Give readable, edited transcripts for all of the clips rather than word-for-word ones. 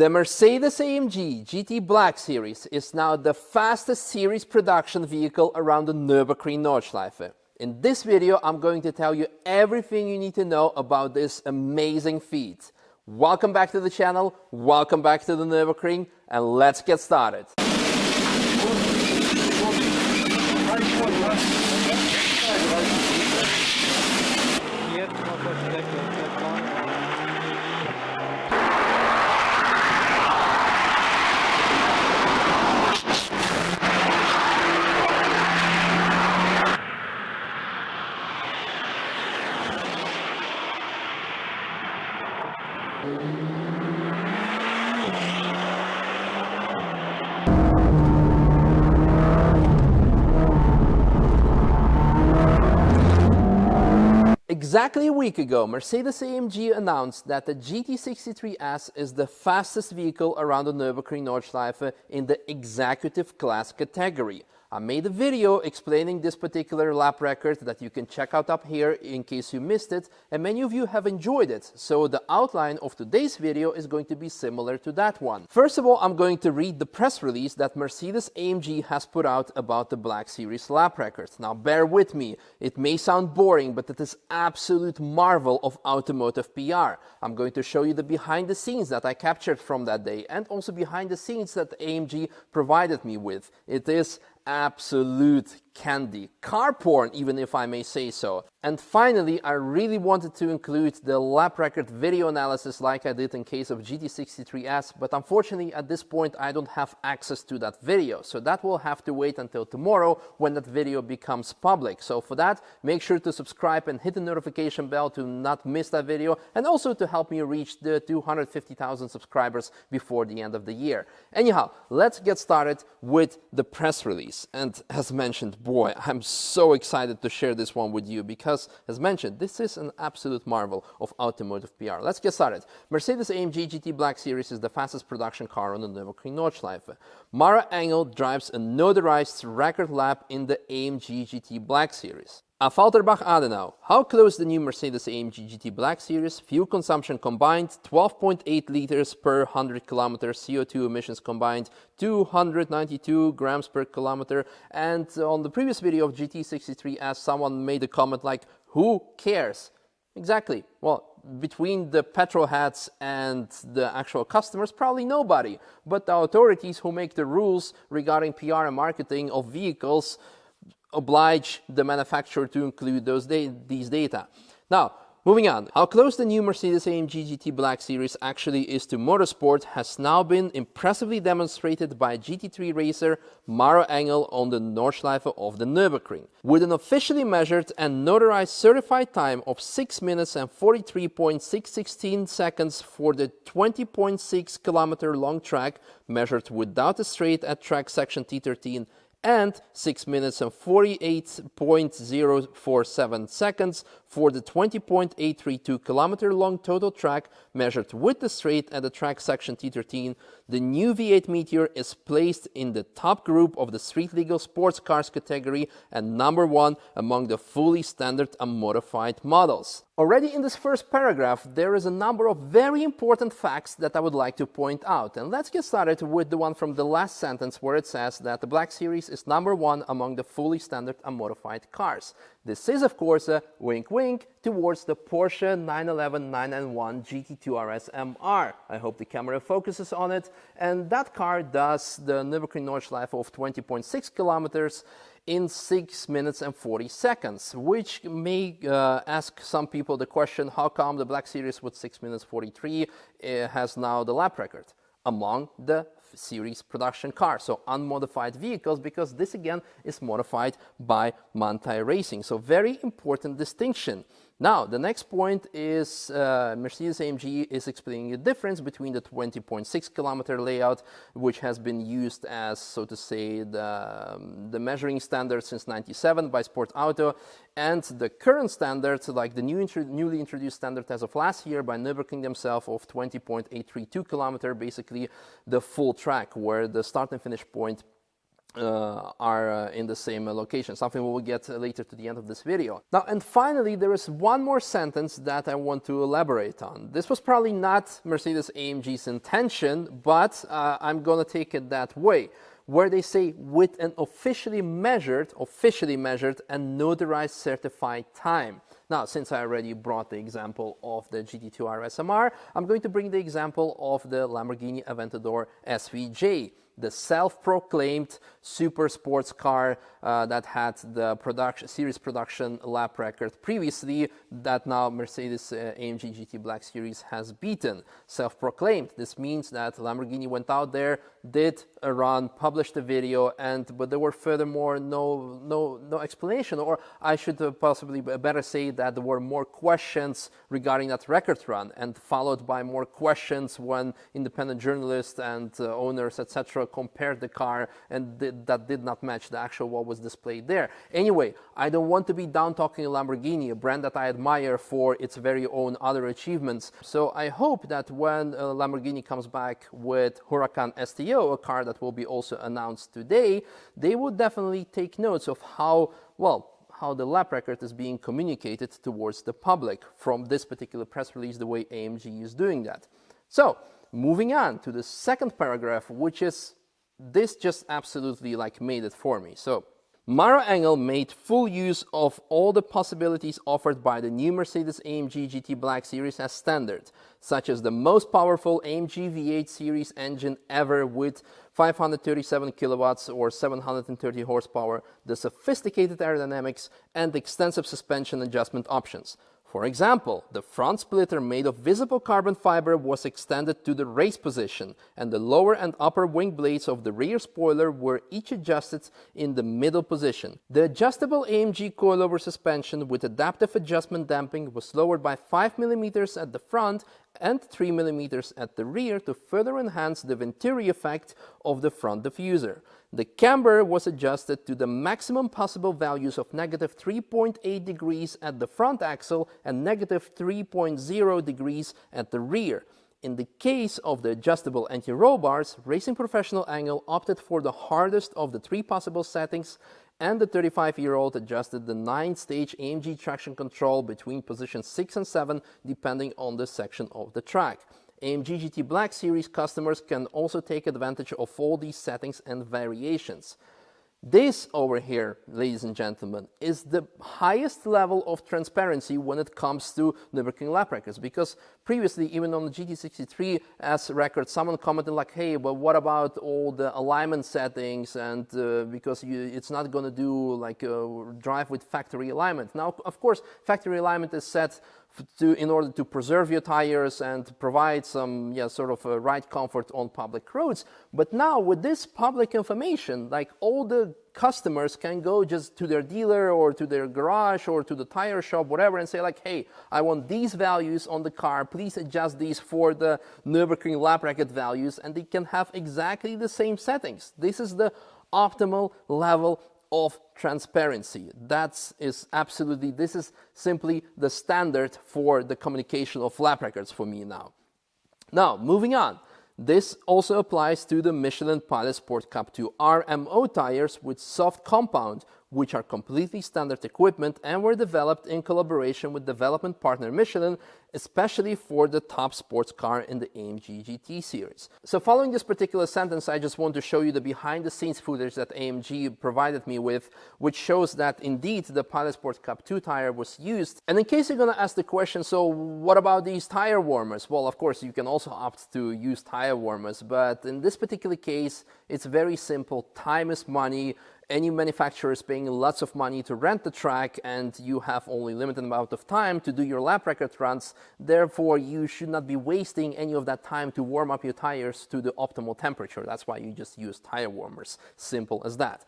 The Mercedes-AMG GT Black Series is now the fastest series production vehicle around the Nürburgring Nordschleife. In this video, I'm going to tell you everything you need to know about this amazing feat. Welcome back to the channel, welcome back to the Nürburgring, and let's get started. Exactly a week ago, Mercedes-AMG announced that the GT63S is the fastest vehicle around the Nürburgring Nordschleife in the executive class category. I made a video explaining this particular lap record that you can check out up here in case you missed it, and many of you have enjoyed it, so the outline of today's video is going to be similar to that one. First of all, I'm going to read the press release that Mercedes-AMG has put out about the Black Series lap record. Now bear with me, it may sound boring, but it is absolute marvel of automotive PR. I'm going to show you the behind the scenes that I captured from that day, and also behind the scenes that AMG provided me with. It is absolute candy, car porn, even if I may say so. And finally, I really wanted to include the lap record video analysis like I did in case of GT63S, but unfortunately at this point I don't have access to that video, so that will have to wait until tomorrow when that video becomes public. So for that, make sure to subscribe and hit the notification bell to not miss that video, and also to help me reach the 250,000 subscribers before the end of the year. Anyhow, let's get started with the press release. And as mentioned, boy, I'm so excited to share this one with you because, as mentioned, this is an absolute marvel of automotive PR. Let's get started. Mercedes-AMG GT Black Series is the fastest production car on the Nürburgring Nordschleife. Mara Engel drives a notarized record lap in the AMG GT Black Series. Affalterbach Adenau. How close the new Mercedes-AMG GT Black Series? Fuel consumption combined 12.8 liters per 100 kilometers, CO2 emissions combined 292 grams per kilometer. And on the previous video of GT63S, someone made a comment like, who cares? Exactly. Well, between the petrol heads and the actual customers, probably nobody. But the authorities who make the rules regarding PR and marketing of vehicles oblige the manufacturer to include these data. Now, moving on. How close the new Mercedes-AMG GT Black Series actually is to motorsport has now been impressively demonstrated by GT3 racer Mara Engel on the Nordschleife of the Nürburgring. With an officially measured and notarized certified time of 6 minutes and 43.616 seconds for the 20.6 kilometer long track, measured without a straight at track section T13, and 6 minutes and 48.047 seconds for the 20.832 kilometer long total track measured with the straight at the track section T13, the new V8 Meteor is placed in the top group of the street legal sports cars category and number one among the fully standard and modified models. Already in this first paragraph, there is a number of very important facts that I would like to point out. And let's get started with the one from the last sentence where it says that the Black Series is number one among the fully standard and modified cars. This is, of course, a wink-wink towards the Porsche 911 991 GT2 RS MR. I hope the camera focuses on it. And that car does the Nürburgring Nordschleife of 20.6 kilometers in 6 minutes and 40 seconds, which may ask some people the question, how come the Black Series with 6 minutes 43 has now the lap record among the series production cars, so unmodified vehicles, because this again is modified by Manthey-Racing. So very important distinction. Now, the next point is Mercedes-AMG is explaining the difference between the 20.6 kilometer layout, which has been used as, so to say, the measuring standard since '97 by Sport Auto, and the current standard, like the newly introduced standard as of last year by Nürburgring themselves of 20.832 kilometer, basically the full track, where the start and finish point are in the same location, something we will get later to the end of this video. Now, and finally, there is one more sentence that I want to elaborate on. This was probably not Mercedes-AMG's intention, but I'm gonna take it that way, where they say with an officially measured and notarized certified time. Now, since I already brought the example of the GT2R SMR, I'm going to bring the example of the Lamborghini Aventador SVJ, the self-proclaimed super sports car that had the series production lap record previously, that now Mercedes-AMG GT Black Series has beaten. Self-proclaimed. This means that Lamborghini went out there, did a run, published a video, but there were furthermore no explanation, or I should possibly better say that there were more questions regarding that record run, and followed by more questions when independent journalists and owners, etc., compared the car, and that did not match the actual what was displayed there. Anyway, I don't want to be down talking Lamborghini, a brand that I admire for its very own other achievements. So I hope that when Lamborghini comes back with Huracan STO, a car that will be also announced today, they will definitely take notes of how the lap record is being communicated towards the public from this particular press release, the way AMG is doing that. So, moving on to the second paragraph, which is, this just absolutely made it for me. So, Mara Engel made full use of all the possibilities offered by the new Mercedes-AMG GT Black Series as standard, such as the most powerful AMG V8 series engine ever with 537 kilowatts or 730 horsepower, the sophisticated aerodynamics, and extensive suspension adjustment options. For example, the front splitter made of visible carbon fiber was extended to the race position, and the lower and upper wing blades of the rear spoiler were each adjusted in the middle position. The adjustable AMG coilover suspension with adaptive adjustment damping was lowered by 5 mm at the front and 3 mm at the rear to further enhance the Venturi effect of the front diffuser. The camber was adjusted to the maximum possible values of negative 3.8 degrees at the front axle and negative 3.0 degrees at the rear. In the case of the adjustable anti-roll bars, Racing Professional Engel opted for the hardest of the 3 possible settings, and the 35-year-old adjusted the 9-stage AMG traction control between positions 6 and 7 depending on the section of the track. AMG GT Black Series customers can also take advantage of all these settings and variations. This over here, ladies and gentlemen, is the highest level of transparency when it comes to Nürburgring lap records, because previously, even on the GT63 as record, someone commented like, hey, but what about all the alignment settings, and because it's not going to do drive with factory alignment. Now, of course, factory alignment is set in order to preserve your tires and provide some ride comfort on public roads. But now with this public information, all the customers can go just to their dealer or to their garage or to the tire shop, whatever, and say hey, I want these values on the car, please adjust these for the Nürburgring lap record values, and they can have exactly the same settings. This is the optimal level of transparency. This is simply the standard for the communication of lap records for me now. Now, moving on. This also applies to the Michelin Pilot Sport Cup 2 RMO tires with soft compound, which are completely standard equipment and were developed in collaboration with development partner Michelin, especially for the top sports car in the AMG GT series. So following this particular sentence, I just want to show you the behind-the-scenes footage that AMG provided me with, which shows that indeed the Pilot Sport Cup 2 tire was used. And in case you're going to ask the question, so what about these tire warmers? Well, of course, you can also opt to use tire warmers, but in this particular case, it's very simple. Time is money. Any manufacturer is paying lots of money to rent the track, and you have only limited amount of time to do your lap record runs. Therefore, you should not be wasting any of that time to warm up your tires to the optimal temperature. That's why you just use tire warmers. Simple as that.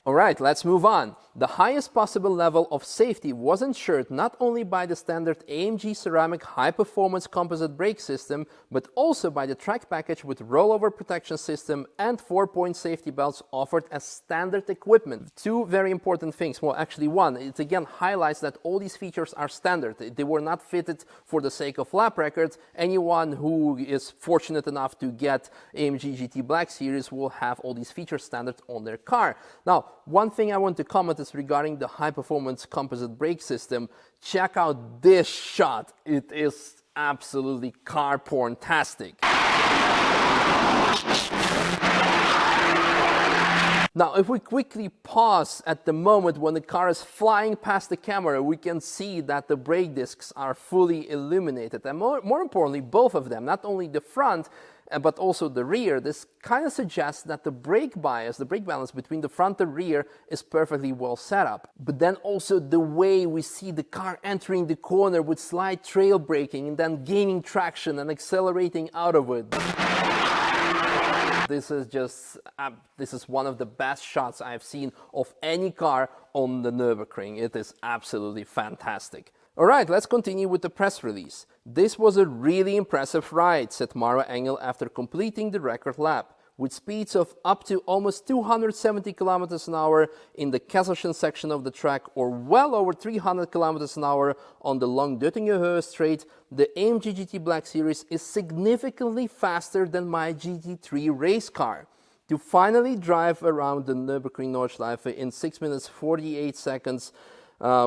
All right, let's move on. The highest possible level of safety was ensured not only by the standard AMG ceramic high-performance composite brake system, but also by the track package with rollover protection system and 4-point safety belts offered as standard equipment. Two very important things. Well, actually one. It again highlights that all these features are standard. They were not fitted for the sake of lap records. Anyone who is fortunate enough to get AMG GT Black Series will have all these features standard on their car. Now, one thing I want to comment is regarding the high-performance composite brake system. Check out this shot. It is absolutely car porn-tastic. Now, if we quickly pause at the moment when the car is flying past the camera, we can see that the brake discs are fully illuminated. And more importantly, both of them, not only the front, but also the rear. This kind of suggests that the brake bias, the brake balance between the front and rear is perfectly well set up. But then also the way we see the car entering the corner with slight trail braking and then gaining traction and accelerating out of it. This is one of the best shots I've seen of any car on the Nürburgring. It is absolutely fantastic. All right, let's continue with the press release. This was a really impressive ride, said Maro Engel after completing the record lap. With speeds of up to almost 270 kilometers an hour in the Kesselchen section of the track or well over 300 kilometers an hour on the long Döttinger straight, the AMG GT Black Series is significantly faster than my GT3 race car. To finally drive around the Nürburgring Nordschleife in 6 minutes 48 seconds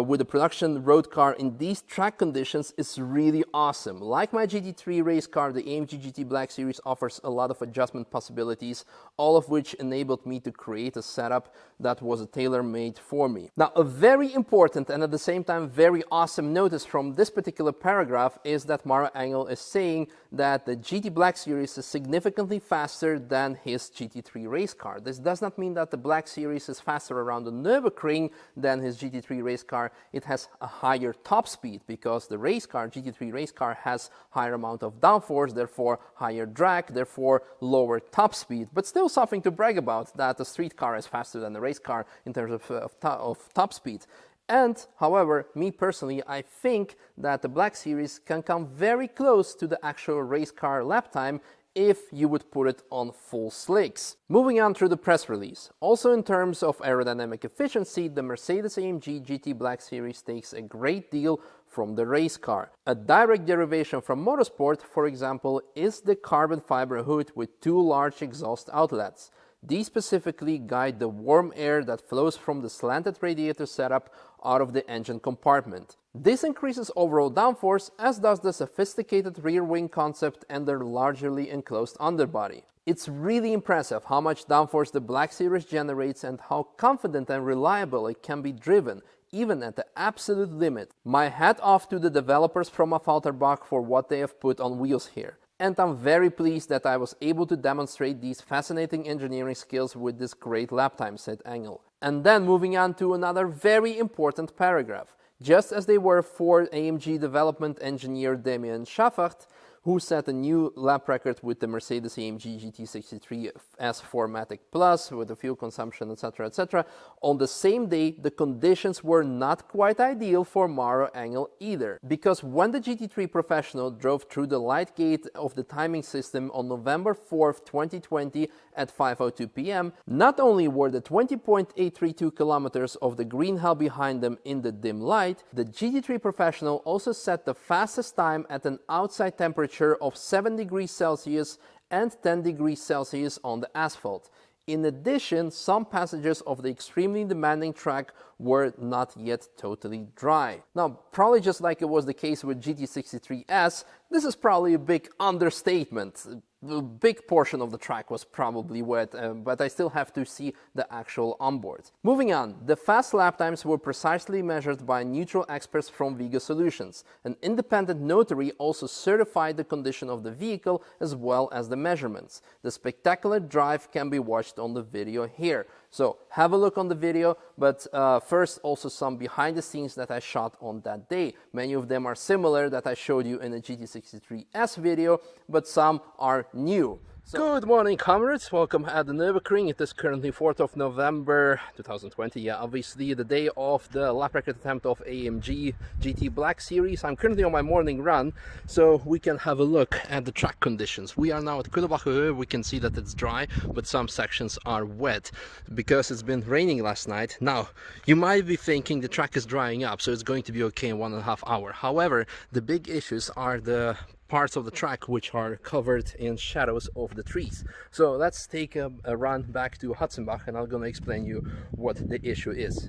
with a production road car in these track conditions is really awesome. Like my GT3 race car, the AMG GT Black Series offers a lot of adjustment possibilities, all of which enabled me to create a setup that was tailor-made for me. Now, a very important and at the same time very awesome notice from this particular paragraph is that Maro Engel is saying that the GT Black Series is significantly faster than his GT3 race car. This does not mean that the Black Series is faster around the Nürburgring than his GT3 race car. It has a higher top speed because the race car, GT3 race car, has higher amount of downforce, therefore higher drag, therefore lower top speed. But still something to brag about, that the street car is faster than the race car in terms of top speed. And, however, me personally, I think that the Black Series can come very close to the actual race car lap time if you would put it on full slicks. Moving on through the press release. Also in terms of aerodynamic efficiency, the Mercedes-AMG GT Black Series takes a great deal from the race car. A direct derivation from motorsport, for example, is the carbon fiber hood with two large exhaust outlets. These specifically guide the warm air that flows from the slanted radiator setup out of the engine compartment. This increases overall downforce, as does the sophisticated rear wing concept and their largely enclosed underbody. It's really impressive how much downforce the Black Series generates and how confident and reliable it can be driven, even at the absolute limit. My hat off to the developers from Affalterbach for what they have put on wheels here. And I'm very pleased that I was able to demonstrate these fascinating engineering skills with this great lap time, said Engel. And then moving on to another very important paragraph. Just as they were for AMG development engineer Damien Schaffert, who set a new lap record with the Mercedes-AMG GT63 S4matic Plus with the fuel consumption, etc., etc. On the same day, the conditions were not quite ideal for Maro Engel either, because when the GT3 Professional drove through the light gate of the timing system on November 4th, 2020 at 5:02 p.m., not only were the 20.832 kilometers of the green hell behind them in the dim light, the GT3 Professional also set the fastest time at an outside temperature of 7 degrees Celsius and 10 degrees Celsius on the asphalt. In addition, some passages of the extremely demanding track were not yet totally dry. Now, probably just like it was the case with GT63S, this is probably a big understatement. A big portion of the track was probably wet, but I still have to see the actual onboard. Moving on, the fast lap times were precisely measured by neutral experts from Vigo Solutions. An independent notary also certified the condition of the vehicle as well as the measurements. The spectacular drive can be watched on the video here. So have a look on the video, but first also some behind the scenes that I shot on that day. Many of them are similar that I showed you in the GT63S video, but some are new. Good morning, comrades. Welcome at the Nürburgring. It is currently 4th of November 2020. Yeah, obviously the day of the lap record attempt of AMG GT Black Series. I'm currently on my morning run, so we can have a look at the track conditions. We are now at Kullbacher. We can see that it's dry, but some sections are wet because it's been raining last night. Now, you might be thinking the track is drying up, so it's going to be okay in 1.5 hours. However, the big issues are the parts of the track which are covered in shadows of the trees. So let's take a run back to Hatzenbach and I'm going to explain you what the issue is.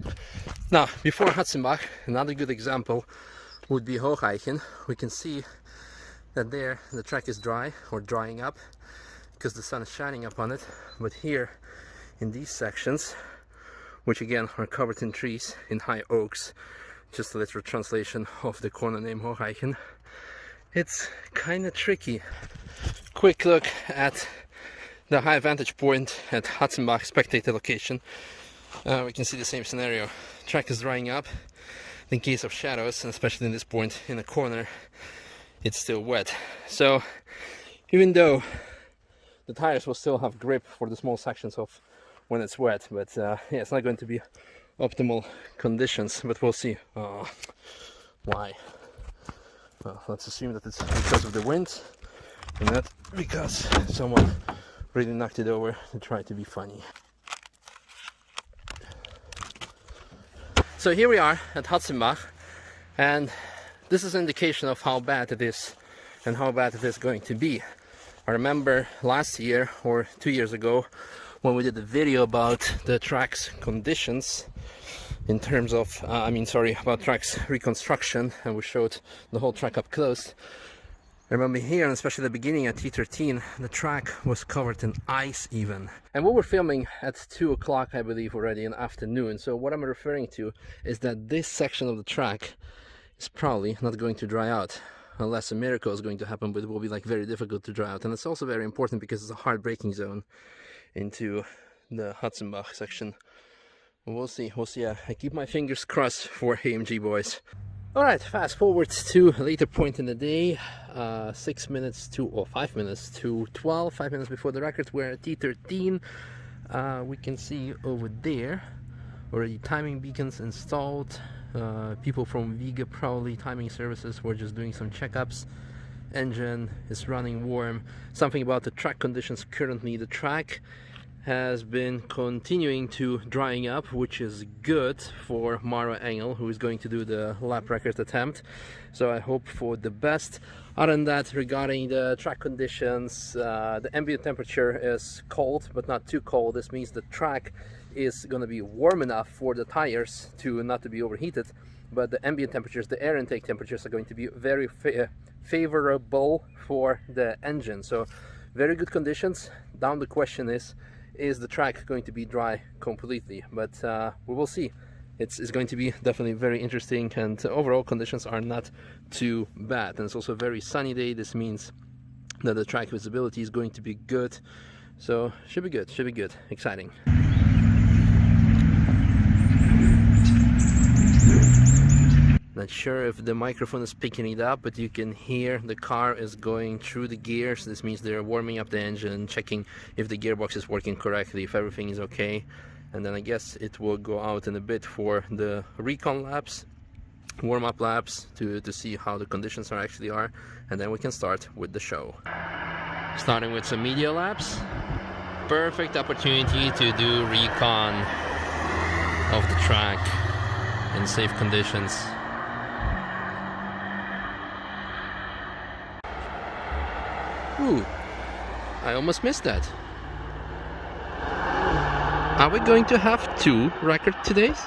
Now, before Hatzenbach, another good example would be Hocheichen. We can see that there the track is dry or drying up because the sun is shining upon it, but here in these sections, which again are covered in trees, in high oaks, just a literal translation of the corner name Hocheichen, it's kind of tricky. Quick look at the high vantage point at Hatzenbach spectator location. We can see the same scenario. Track is drying up. In case of shadows, and especially in this point in the corner, it's still wet. So even though the tires will still have grip for the small sections of when it's wet, but yeah, it's not going to be optimal conditions, but we'll see. Why? Well, let's assume that it's because of the wind and not because someone really knocked it over and tried to be funny. So here we are at Hatzenbach, and this is an indication of how bad it is and how bad it is going to be. I remember last year or 2 years ago when we did a video about the track's conditions in terms of, about track's reconstruction, and we showed the whole track up close. I remember here, and especially the beginning at T13, the track was covered in ice even. And we were filming at 2 o'clock, I believe, already in the afternoon. So what I'm referring to is that this section of the track is probably not going to dry out, unless a miracle is going to happen, but it will be like very difficult to dry out. And it's also very important because it's a hard braking zone into the Hatzenbach section. We'll see. I keep my fingers crossed for AMG boys. Alright, fast forward to a later point in the day, 5 minutes to 12, 5 minutes before the record. We're at T13. We can see over there already timing beacons installed. People from Viga, probably timing services, were just doing some checkups. Engine is running warm. Something about the track conditions currently. The track has been continuing to drying up, which is good for Maro Engel, who is going to do the lap record attempt. So I hope for the best. Other than that, regarding the track conditions, the ambient temperature is cold, but not too cold. This means the track is going to be warm enough for the tires to not to be overheated, but the ambient temperatures, the air intake temperatures, are going to be very favorable for the engine. So very good conditions. Now the question is the track going to be dry completely? But we will see. It's going to be definitely very interesting, and overall conditions are not too bad. And it's also a very sunny day. This means that the track visibility is going to be good. So should be good, exciting. Not sure if the microphone is picking it up, but you can hear the car is going through the gears. This means they're warming up the engine, checking if the gearbox is working correctly, if everything is okay. And then I guess it will go out in a bit for the recon laps, warm-up laps, to see how the conditions actually are. And then we can start with the show. Starting with some media laps. Perfect opportunity to do recon of the track in safe conditions. Ooh, I almost missed that. Are we going to have 2 record todays?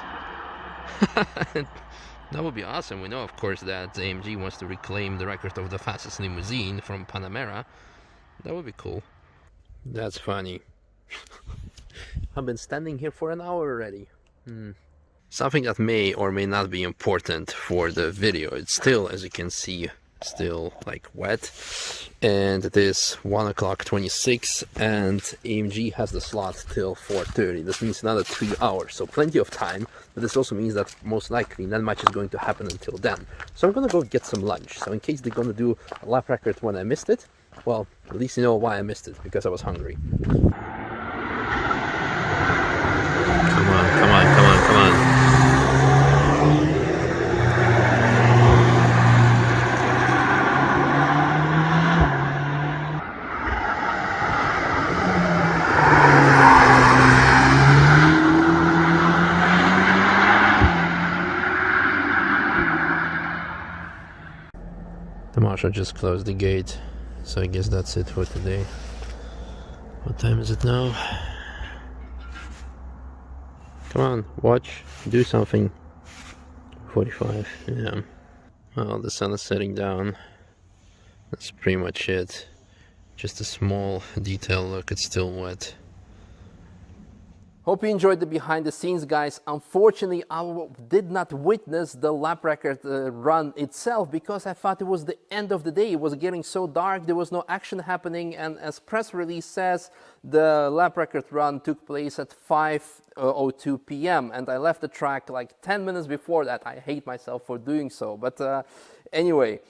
That would be awesome. We know, of course, that AMG wants to reclaim the record of the fastest limousine from Panamera. That would be cool. That's funny. I've been standing here for an hour already. Something that may or may not be important for the video. It's still, as you can see, still like wet, and it is 1:26, and AMG has the slot till 4:30. This means another 3 hours, so plenty of time. But this also means that most likely not much is going to happen until then. So I'm gonna go get some lunch. So in case they're gonna do a lap record when I missed it, Well, at least you know why I missed it, because I was hungry. Come on, come on, come on, come on. The marshal just closed the gate, so I guess that's it for today. What time is it now? Come on, watch, do something. 45, yeah. Well, the sun is setting down. That's pretty much it. Just a small detail look, it's still wet. Hope you enjoyed the behind the scenes, guys. Unfortunately, I did not witness the lap record run itself because I thought it was the end of the day. It was getting so dark, there was no action happening, and as press release says, the lap record run took place at 5:02 p.m. and I left the track like 10 minutes before that. I hate myself for doing so, but anyway.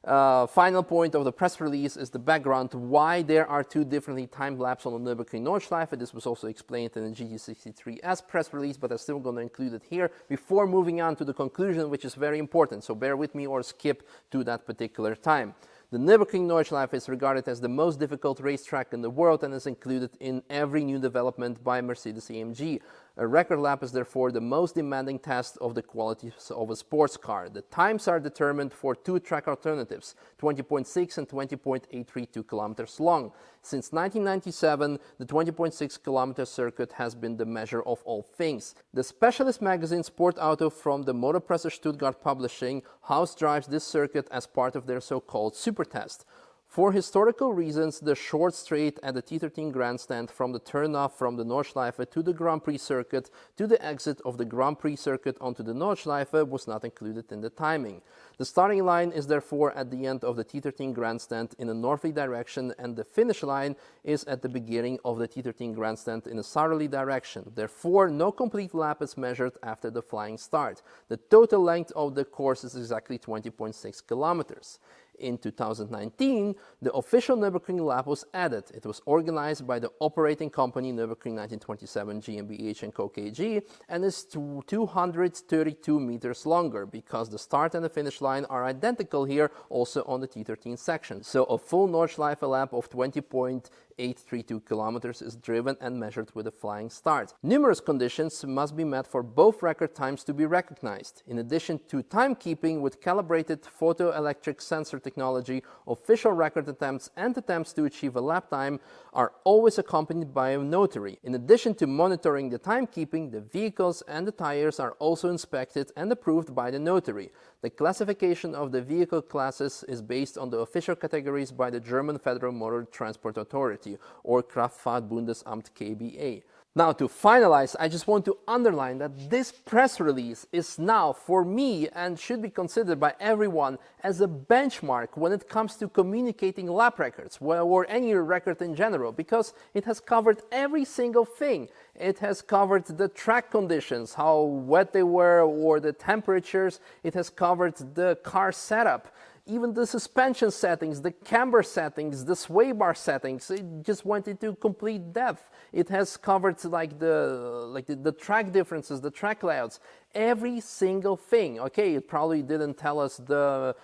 Final point of the press release is the background to why there are two differently timed laps on the Nürburgring Nordschleife. This was also explained in the GT63S press release, but I'm still going to include it here before moving on to the conclusion, which is very important. So bear with me or skip to that particular time. The Nürburgring Nordschleife is regarded as the most difficult racetrack in the world and is included in every new development by Mercedes-AMG. A record lap is therefore the most demanding test of the qualities of a sports car. The times are determined for two track alternatives, 20.6 and 20.832 kilometers long. Since 1997, the 20.6 kilometer circuit has been the measure of all things. The specialist magazine Sport Auto from the Motorpresse Stuttgart Publishing house drives this circuit as part of their so-called super test. For historical reasons, the short straight at the T13 grandstand from the turnoff from the Nordschleife to the Grand Prix circuit to the exit of the Grand Prix circuit onto the Nordschleife was not included in the timing. The starting line is therefore at the end of the T13 grandstand in a northerly direction, and the finish line is at the beginning of the T13 grandstand in a southerly direction. Therefore, no complete lap is measured after the flying start. The total length of the course is exactly 20.6 kilometers. In 2019, the official Nürburgring lap was added. It was organized by the operating company Nürburgring 1927 GmbH & Co. KG and is 232 meters longer because the start and the finish line are identical here also on the T13 section. So a full Nordschleife lap of 20.832 kilometers is driven and measured with a flying start. Numerous conditions must be met for both record times to be recognized. In addition to timekeeping with calibrated photoelectric sensor technology, official record attempts and attempts to achieve a lap time are always accompanied by a notary. In addition to monitoring the timekeeping, the vehicles and the tires are also inspected and approved by the notary. The classification of the vehicle classes is based on the official categories by the German Federal Motor Transport Authority, or Kraftfahrtbundesamt KBA. Now, to finalize, I just want to underline that this press release is now, for me, and should be considered by everyone as a benchmark when it comes to communicating lap records, or any record in general, because it has covered every single thing. It has covered the track conditions, how wet they were, or the temperatures. It has covered the car setup. Even the suspension settings, the camber settings, the sway bar settings, it just went into complete depth. It has covered like the track differences, the track layouts, every single thing. Okay, it probably didn't tell us the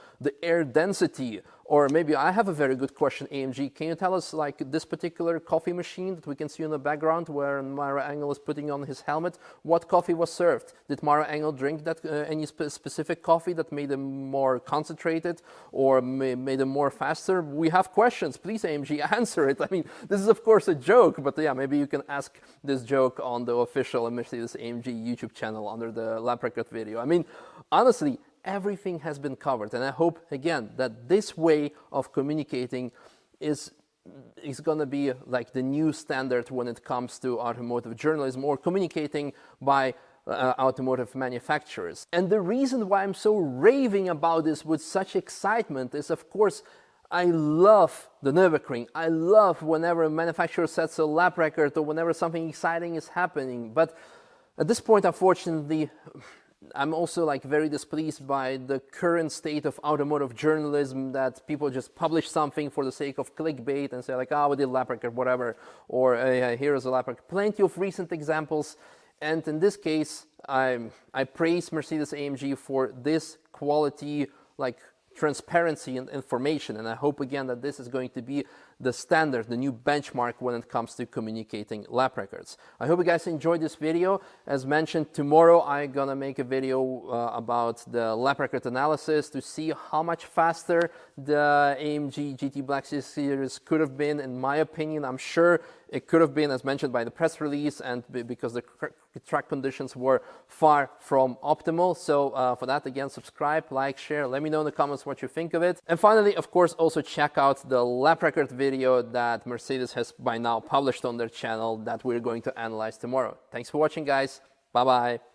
air density. Or maybe I have a very good question, AMG. Can you tell us, like, this particular coffee machine that we can see in the background where Mara Engel is putting on his helmet, what coffee was served? Did Mara Engel drink that any specific coffee that made them more concentrated or made them more faster? We have questions. Please, AMG, answer it. I mean, this is, of course, a joke, but yeah, maybe you can ask this joke on the official Mercedes-AMG YouTube channel under the lap record video. I mean, honestly, everything has been covered, and I hope again that this way of communicating is going to be like the new standard when it comes to automotive journalism or communicating by automotive manufacturers. And the reason why I'm so raving about this with such excitement is, of course, I love the Nürburgring. I love whenever a manufacturer sets a lap record or whenever something exciting is happening. But at this point, unfortunately, I'm also like very displeased by the current state of automotive journalism, that people just publish something for the sake of clickbait and say like, oh, we did lap record, whatever, or here's a lap record. Plenty of recent examples. And in this case, I praise Mercedes-AMG for this quality, like transparency and information. And I hope again that this is going to be the standard, the new benchmark when it comes to communicating lap records. I hope you guys enjoyed this video. As mentioned, tomorrow I'm gonna make a video about the lap record analysis to see how much faster the AMG GT Black Series could have been. In my opinion, I'm sure it could have been, as mentioned by the press release, and because the track conditions were far from optimal. So for that, again, subscribe, like, share, let me know in the comments what you think of it. And finally, of course, also check out the lap record video that Mercedes has by now published on their channel that we're going to analyze tomorrow. Thanks for watching, guys. Bye-bye.